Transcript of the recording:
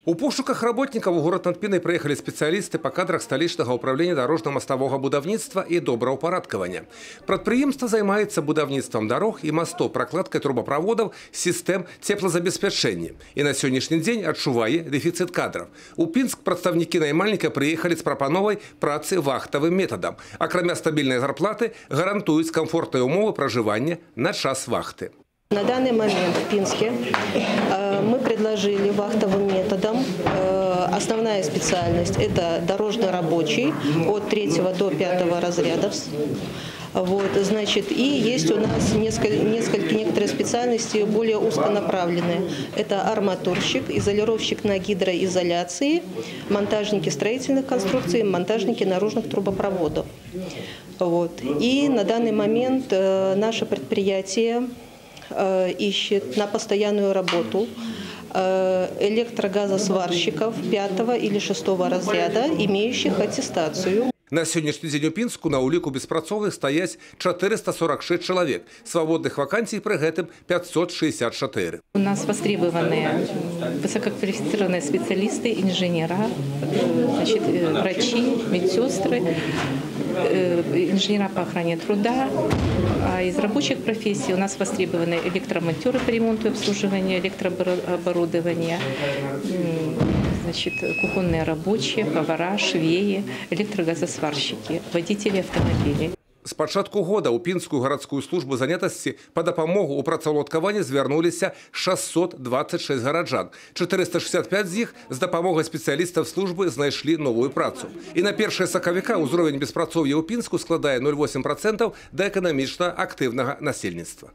У пошуках работников у город над Пиной приехали специалисты по кадрах столичного управления дорожно-мостового будовництва и добраўпарадкавання. Прадпрыемства займаецца будовництвом дорог и мостов, прокладкой трубопроводов, систем теплозабеспячэння. И на сегодняшний день адчувае дефицит кадров. У Пинск представники наймальника приехали с пропановой працы вахтовым методом. Акрамя стабильной зарплаты гарантуют комфортные умовы проживания на час вахты. На данный момент в Пинске мы предложили вахтовым методом. Основная специальность – это дорожный рабочий от 3 до 5 разрядов. Вот, значит, и есть у нас некоторые специальности более узконаправленные. Это арматурщик, изолировщик на гидроизоляции, монтажники строительных конструкций, монтажники наружных трубопроводов. Вот. И на данный момент наше предприятие ищет на постоянную работу электрогазосварщиков 5 или 6 разряда, имеющих аттестацию. На сегодняшний день у Пинску на улику беспрацоўных стаяць 446 человек. Свободных вакансий при этом 564. У нас востребованные высококвалифицированные специалисты, инженера, значит, врачи, медсестры, инженера по охране труда. А из рабочих профессий у нас востребованы электромонтеры по ремонту и обслуживанию электрооборудования, значит, кухонные рабочие, повара, швеи, электрогазосварщики, водители автомобилей. С пачатку года у Пінскую городскую службу занятости по допомогу у працаўладкавання звярнуліся 626 гараджан. 465 з іх з дапамогай спецыялістаў службы знайшлі новую працу. І на 1 сакавіка ўзровень беспрацоўя ў Пінску складае 0,8% да эканамічна актыўнага насельніцтва.